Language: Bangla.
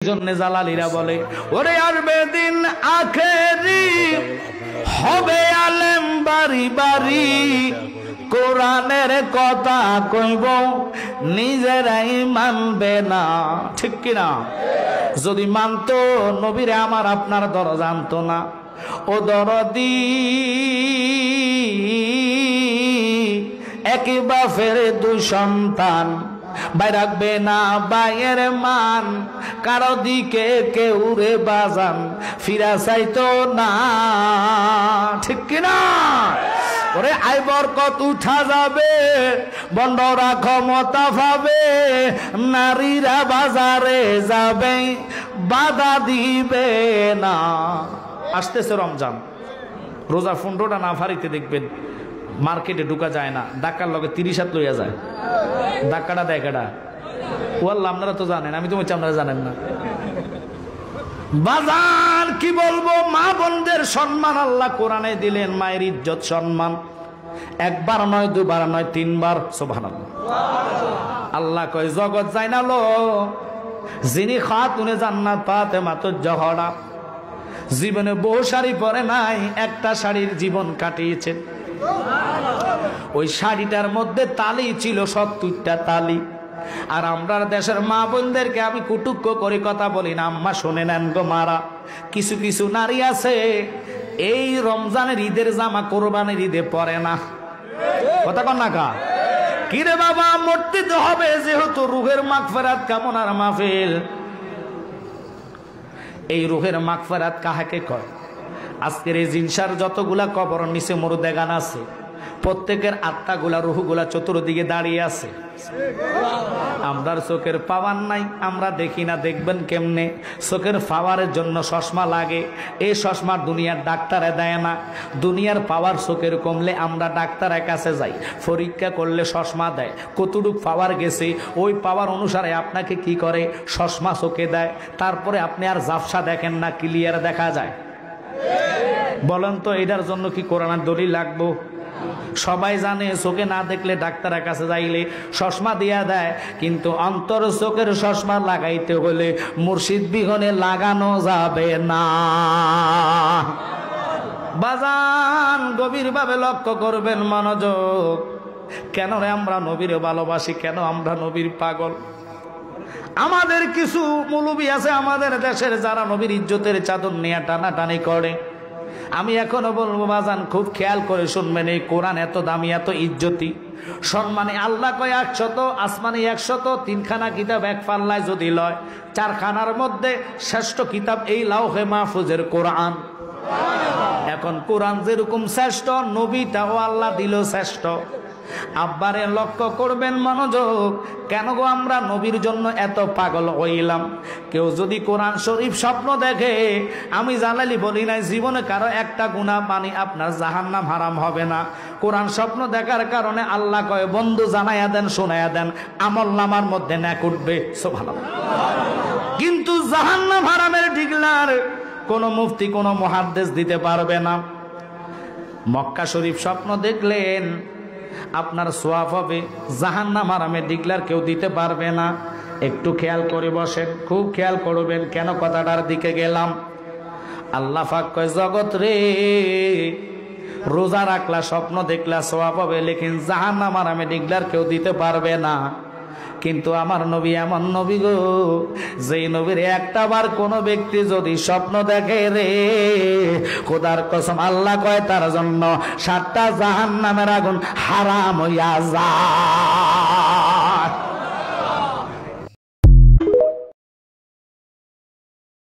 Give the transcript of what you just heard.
জন্যে জালালীরা বলে ওরে আসবে দিন আখেরি হবে আলেম বাড়ি বাড়ি কোরআনের কথা কইব নিজেরাই মানবে না, ঠিক কিনা? যদি মানতো নবীরে আমার আপনার দর জানতো না। ও দরদি একই বাপের দুই সন্তান, ভাই রাখবে না ভাইয়ের মান, কারো দিকে কেউ রে বাজান ফিরা চাইতো না, ঠিক কিনা? ওরে আই বরকত উঠা যাবে, বন্ডরা ক্ষমতা পাবে, নারীরা বাজারে যাবে, বাধা দিবে না। আসতেছে রমজান, রোজা 15টা না ফারিতে দেখবেন মার্কেটে ঢুকা যায় না, ডাকার লগে 30 হাত লইয়া যায়। ডাকাটা দেয় কেডা? ওয়াল্লাহ আপনারা তো জানেন, আমি তো বলছি আপনারা জানেন না। বাজার কি বলবো, মা বোনদের সম্মান আল্লাহ কোরআনে দিলেন, মায়ের ইজ্জত সম্মান একবার নয় দুবার নয় 3 বার। সুবহানাল্লাহ। আল্লাহ কয় জগৎ যায় না লো, যিনি খাতুনে জান্নাত ফাতেমাতুজ জহরা জীবনে বহু শাড়ি পরে নাই, একটা শাড়ির জীবন কাটিয়েছেন। ওই শাড়িটার মধ্যে তালি ছিল 70টা তালি। আর আমরা দেশের মা বোনদেরকে আমি কুটুক্য করে কথা বলি না, আম্মা শুনে নেন গো মারা, কিছু কিছু নারী আছে এই রমজানের ঈদের জামা কোরবানির ঈদে পরে না। কথা কন না কা? কিরে বাবা, মরতে তো হবে, যেহেতু রুহের মাগফিরাত কামনার মাহফিল। এই রুহের মাগফিরাত কাহাকে কয়? আজকের এই জিনসার যতগুলা কবর নিচে মুরদেগান আছে, প্রত্যেকের আত্মাগুলা রুহগুলা চতুর্দিকে দাঁড়িয়ে আছে। আমরার চোখের পাওয়ার নাই, আমরা দেখি না, দেখবেন কেমনে? চোখের পাওয়ারের জন্য চশমা লাগে, এই চশমা দুনিয়ার ডাক্তারে দেয় না। দুনিয়ার পাওয়ার চোখের কমলে আমরা ডাক্তারের কাছে যাই, পরীক্ষা করলে চশমা দেয়, কতটুক পাওয়ার গেছে ওই পাওয়ার অনুসারে আপনাকে কি করে, চশমা চোখে দেয়। তারপরে আপনি আর জাফসা দেখেন না, ক্লিয়ার দেখা যায়। বলেন তো এটার জন্য কি কোরআনের দলিল লাগবো? সবাই জানে চোখে না দেখলে ডাক্তারের কাছে যাইলে চশমা দিয়া দেয়, কিন্তু অন্তর চোখের চশমা লাগাইতে হলে মুর্শিদ বিহনে লাগানো যাবে না। বাজান গভীরভাবে লক্ষ্য করবেন, মনোযোগ। কেন রে আমরা নবীরে ভালোবাসি, কেন আমরা নবীর পাগল? আমাদের কিছু মৌলবী আছে আমাদের দেশের, যারা নবীর ইজ্জতের চাদর নিয়ে টানাটানি করে। আমি এখনো বলবো বাজান, খুব খেয়াল করে শুনবেন, এই কোরআন এত দামি, এত ইজ্জতি, সম্মানে। আল্লাহ কয় 100, আসমানি 100, 3খানা কিতাব এক পাল্লায় যদি লয়, 4খানার মধ্যে শ্রেষ্ঠ কিতাব এই লাউহে মাহফুজের কোরআন। এখন কোরআন যেরকম শ্রেষ্ঠ, নবীটাও আল্লাহ দিল শ্রেষ্ঠ। আব্বারে লক্ষ্য করবেন, মনোযোগ। কেন গো আমরা নবীর জন্য এত পাগল হইলাম? কেউ যদি কোরআন শরীফ স্বপ্ন দেখে, আমি জালালি বলি নাই জীবনে কারো একটা গুনাহ পানি আপনার জাহান্নাম হারাম হবে না। কোরআন স্বপ্ন দেখার কারণে আল্লাহ কয় বন্ধু জানাইয়া দেন, শোনাইয়া দেন, আমল নামার মধ্যে ন্যাক উঠবে। সুবহানাল্লাহ। কিন্তু জাহান্নাম হারামের ডিগলার কোন মুফতি কোন মুহাদ্দিস দিতে পারবে না। মক্কা শরীফ স্বপ্ন দেখলেন, আপনার সোয়াব হবে, জাহান্নাম হারামে ডিগলার কেউ দিতে পারবে না। একটু খেয়াল করে বসেন, খুব খেয়াল করবেন। কেন কথাটার দিকে গেলাম? আল্লাহ পাক কয় জগৎ রে, রোজা রাখলা, স্বপ্ন দেখলা, সোয়াব হবে, লেকিন জাহান্নাম হারামে ডিগলার কেউ দিতে পারবে না। কিন্তু আমার নবী এমন নবী গো, যেই নবীর একটা বার কোন ব্যক্তি যদি স্বপ্ন দেখে রে, খোদার কসম আল্লাহ কয় তার জন্য 7টা জাহান্নামের আগুন হারাম হইয়া যায়।